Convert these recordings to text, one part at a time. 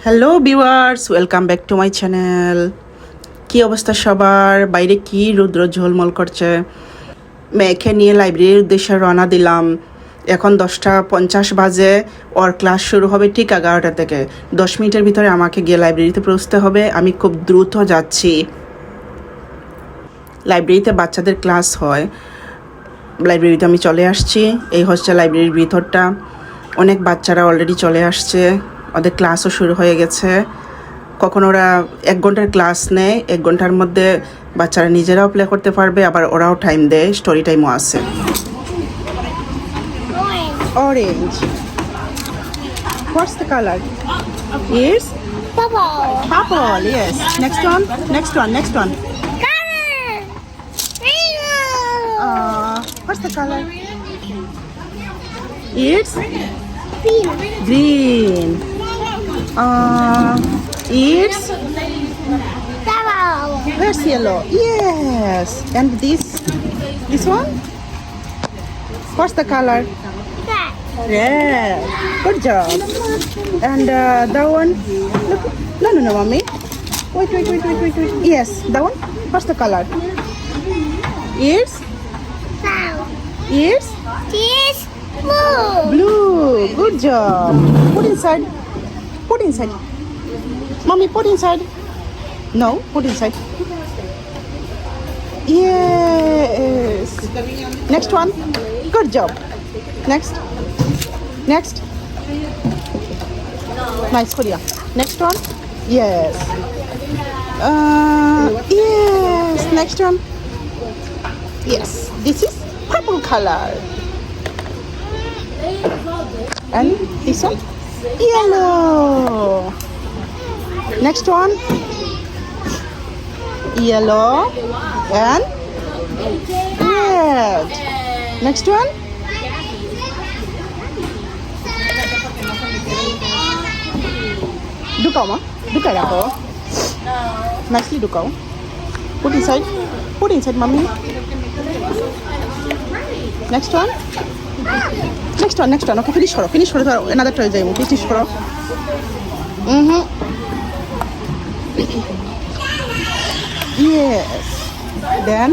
Hello viewers, welcome back to my channel. কি অবস্থা সবার? বাইরে কি রৌদ্র ঝলমল করছে। মেয়েকে নিয়ে লাইব্রেরির উদ্দেশ্যে রওনা দিলাম। এখন 10:50 বাজে। ওর ক্লাস শুরু হবে ঠিক 11টা থেকে। 10 মিনিটের ভিতরে আমাকে গিয়ে লাইব্রেরিতে পৌঁছতে হবে। আমি খুব দ্রুত যাচ্ছি। লাইব্রেরিতে বাচ্চাদের ক্লাস হয়। লাইব্রেরিতে আমি চলে আসছি। এই হচ্ছে লাইব্রেরির ভিতরটা। অনেক বাচ্চারা অলরেডি চলে আসছে। ওদের ক্লাসও শুরু হয়ে গেছে। কখন ওরা 1 ঘন্টার ক্লাস নেয়, 1 ঘন্টার মধ্যে বাচ্চারা নিজেরাও প্লে করতে পারবে, আবার ওরাও টাইম দেয়, স্টোরি টাইমও আছে। Orange. What's the color? Yes? Purple. Purple, yes. Next one. Color. Rainbow. What's the color? It's Pink. green. It's Purple. where's yellow? Yes. And this one? What's the color? Red. Red. Good job. And that one? Look. No, mommy. Wait. Yes, that one. What's the color? It's Brown. This blue. blue. Good job. Put inside. Mommy, put inside. No, put inside. Yes. Next one. Good job. Next. Nice, Korea. Next one. Yes. Yes. Next one. Yes. This is purple color. And this one. Yellow. Next one. Yellow and red. Next one. Dukau ma? Dukai ako. Nicely dukau. Put inside, mommy. Next one. Okay, finish karo. Another try jaibo. Finish karo. Yes. Then.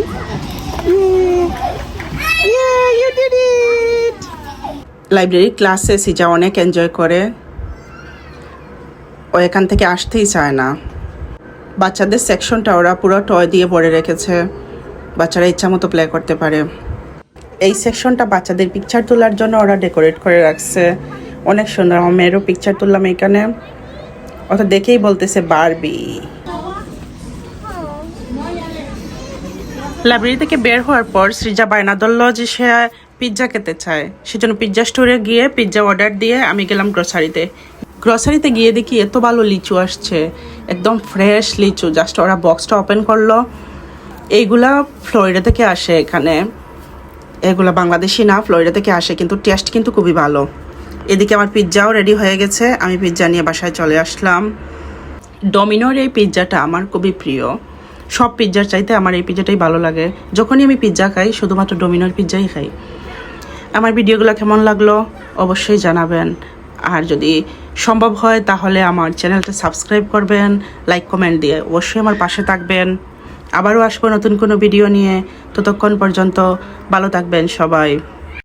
Yeah, you did it. Library ক্লাসে সিজা অনেক enjoy করে। ও এখান থেকে আসতেই চায় না। বাচ্চাদের সেকশনটা ওরা পুরো টয় দিয়ে ভরে রেখেছে। বাচ্চারা ইচ্ছা মতো প্লে করতে পারে। এই সেকশনটা বাচ্চাদের পিকচার তোলার জন্য ওরা ডেকোরেট করে রাখছে। অনেক সুন্দর। আমার মেয়েরও পিকচার তুললাম এখানে। ওটা দেখেই বলতেছে বারবি। লাইব্রেরি থেকে বের হওয়ার পর সৃজা বায়না ধরল যে সে পিৎজা খেতে চায়। সেজন্য পিৎজা স্টোরে গিয়ে পিৎজা অর্ডার দিয়ে আমি গেলাম গ্রসারিতে গিয়ে দেখি এত ভালো লিচু আসছে, একদম ফ্রেশ লিচু। জাস্ট ওরা বক্সটা ওপেন করলো। এইগুলা ফ্লোরিডা থেকে আসে এখানে। এগুলা বাংলাদেশি না, ফ্লোরিডা থেকে আসে, কিন্তু টেস্ট কিন্তু খুবই ভালো। এদিকে আমার পিৎজাও রেডি হয়ে গেছে। আমি পিৎজা নিয়ে বাসায় চলে আসলাম। ডমিনোর এই পিৎজাটা আমার খুবই প্রিয়। সব পিৎজার চাইতে আমার এই পিৎজাটাই ভালো লাগে। যখনই আমি পিৎজা খাই শুধুমাত্র ডমিনোর পিৎজাই খাই। আমার ভিডিওগুলো কেমন লাগলো অবশ্যই জানাবেন। আর যদি সম্ভব হয় তাহলে আমার চ্যানেলটা সাবস্ক্রাইব করবেন, লাইক কমেন্ট দিয়ে অবশ্যই আমার পাশে থাকবেন। আবারও আসবো নতুন কোনো ভিডিও নিয়ে। ততক্ষণ পর্যন্ত ভালো থাকবেন সবাই।